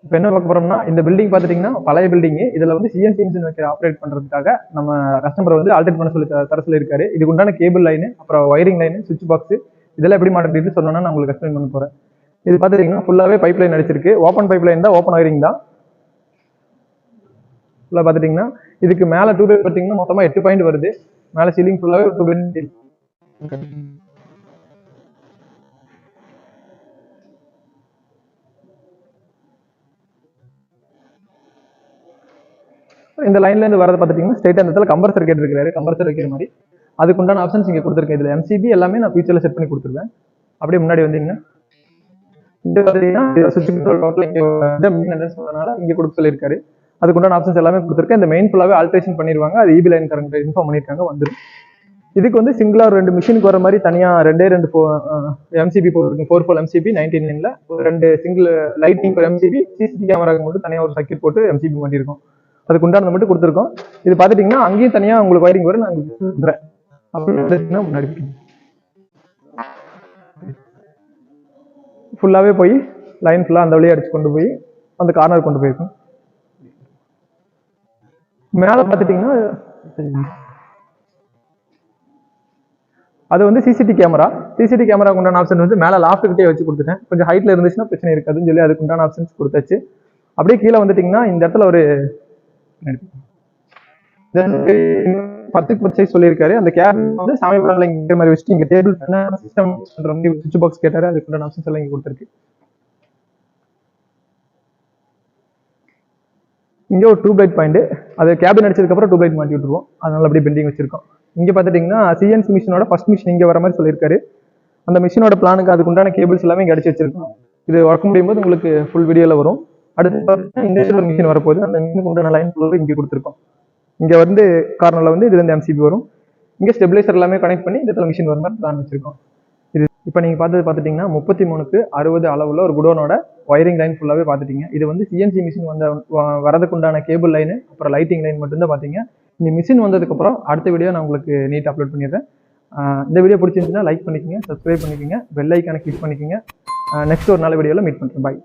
இப்போ என்ன பார்க்க போறோம்னா, இந்த பில்டிங் பார்த்துட்டிங்கன்னா பழைய பில்டிங். இதில் வந்து சிஎன்சி மிஷின் வைக்கிற ஆப்ரேட் பண்ணுறதுக்காக நம்ம கஸ்டமர் வந்து ஆல்டர்ட் பண்ண சொல்லி தர சொல்லியிருக்காரு. இதுக்கு உண்டான கேபிள் லைனு, அப்புறம் ஒயரிங் லைனு, சுவிட்ச் பாக்ஸ் இதெல்லாம் எப்படி மாட்டிட்டு சொன்னோன்னா நான் உங்களுக்கு எக்ஸ்பிளைன் பண்ண போகிறேன். இது பார்த்துட்டிங்கன்னா ஃபுல்லாகவே பைப் லைன் அடிச்சிருக்கு. ஓப்பன் பைப் லைன் தான், ஓப்பன் ஒயரிங் தான். ஃபுல்லாக பார்த்துட்டிங்கன்னா இதுக்கு மேலே டியூப் பார்த்தீங்கன்னா மொத்தமாக 8 பாயிண்ட் வருது. மேலே சீலிங் ஃபுல்லாகவே 2 பாயிண்ட் இருக்கு. இந்த லைன்ல இருந்து வரது பார்த்துட்டீங்கன்னா ஸ்ட்ரைட்டா இந்த இடத்துல கம்பர்சர் கேட்டிருக்காரு. கம்பர்சர் வைக்கிற மாதிரி அதுக்கு உண்டான ஆப்ஷன்ஸ் இங்கே கொடுத்துருக்கேன். இதில் எம்சிபி எல்லாமே நான் ஃபியூச்சரில் செட் பண்ணி கொடுத்துருவேன். அப்படியே முன்னாடி வந்தீங்கன்னா இது பார்த்தீங்கன்னா சுவிட்ச் கண்ட்ரோல் டோட்டல் இங்கே கொடுக்க சொல்லியிருக்காரு. அதுக்கு உண்டான ஆப்ஷன்ஸ் எல்லாமே கொடுத்துருக்கேன். இந்த மெயின் ஃபுல்லாகவே ஆல்ட்ரேஷன் பண்ணிடுவாங்க. அது இபி லைன் கரண்ட் இன்ஃபார்ம் பண்ணியிருக்காங்க வந்துடும். இதுக்கு வந்து சிங்கிளா 2 மிஷினுக்கு வர மாதிரி தனியாக 2 எம்சிபி போட்டுருக்கும். 4 போல் எம்சிபி 19 லைன்ல 2 சிங்கிள் லைட்டிங் ஒரு எம்சிபி, சிசிடிவி கேமராக்கு மட்டும் தனியாக ஒரு சர்க்கியூட் போட்டு எம்சிபி மாட்டியிருக்கோம். அதுக்கு உண்டானது மட்டும் கொடுத்துருக்கோம். இது பார்த்துட்டிங்கன்னா அங்கேயும் தனியாக உங்களுக்கு வயரிங் வரும். நான் கொடுக்குறேன். அப்படின்னு முன்னாடி ஃபுல்லாகவே போய் லைன் ஃபுல்லாக அந்த வழியாக அடிச்சு கொண்டு போய் அந்த கார்னர் கொண்டு போயிருக்கும். மேலே பார்த்துட்டிங்கன்னா அது வந்து சிசிடிவி கேமரா. சிசிடிவி கேமரா உண்டான ஆப்ஷன் வந்து மேலே லாஃப்ட்கிட்டே வச்சு கொடுத்துட்டேன். கொஞ்சம் ஹைட்ல இருந்துச்சுன்னா பிரச்சனை இருக்காதுன்னு சொல்லி அதுக்கு உண்டான ஆப்ஷன்ஸ் கொடுத்தாச்சு. அப்படியே கீழே வந்துட்டிங்கன்னா இந்த இடத்துல ஒரு 10 சைஸ் சொல்லியிருக்காரு. அந்த கேபின் வந்து சமையல் இங்க மாதிரி வச்சுட்டு இங்க டேபிள் சிஸ்டம் சுவிட்ச் பாக்ஸ் கேட்டாரு. அதுக்கு உண்டான ஆப்ஷன்ஸ் எல்லாம் இங்க கொடுத்துருக்கு. இங்க ஒரு டியூப் லைட் பாயிண்ட். அது கேபின் அடிச்சதுக்கு அப்புறம் டியூப் லைட் மாட்டி விட்டுருவோம். அதனால அப்படியே பெண்டிங் வச்சிருக்கோம். இங்க பாத்துட்டீங்கன்னா சிஎன்சி மிஷினோட ஃபர்ஸ்ட் மிஷின் இங்க வர மாதிரி சொல்லியிருக்காரு. அந்த மிஷினோட பிளானுக்கு அதுக்கு உண்டான கேபிள்ஸ் எல்லாமே இங்க அடிச்சு வச்சிருக்கோம். இது ஒர்க் முடியும் போது உங்களுக்கு ஃபுல் வீடியோல வரும். அடுத்து பார்த்தீங்கன்னா இந்த ஒரு மிஷின் வரப்போகுது. அந்த மிஷினுக்கு உண்டான லைன் ஃபுல்லாக இங்கே கொடுத்துருக்கோம். இங்க வந்து கார்னர்ல வந்து இதுல இருந்து எம்சிபி வரும். இங்க ஸ்டெபிலைசர் எல்லாமே கனெக்ட் பண்ணி இந்த இடத்துல மிஷின் வர மாதிரி பிளான் வச்சிருக்கோம். இது இப்போ நீங்க பார்த்துட்டீங்கன்னா 33க்கு 60 அளவுல ஒரு குடோனோட ஒயரிங் லைன் ஃபுல்லாவே பார்த்துட்டீங்க. இது வந்து சிஎன்சி மிஷின் வரதுக்கு உண்டான கேபிள் லைனு, அப்புறம் லைட்டிங் லைன் மட்டும் தான் பார்த்தீங்க. இந்த மிஷின் வந்ததுக்கு அப்புறம் அடுத்த வீடியோ நான் உங்களுக்கு நீட் அப்லோட் பண்ணிடுறேன். இந்த வீடியோ பிடிச்சிருந்துச்சுன்னா லைக் பண்ணிக்கோங்க, சப்ஸ்கிரைப் பண்ணிக்கோங்க, பெல் ஐக்கானை கிளிக் பண்ணிக்கோங்க. நெக்ஸ்ட் ஒரு நல்ல வீடியோவில் மீட் பண்ணுறேன். பாய்.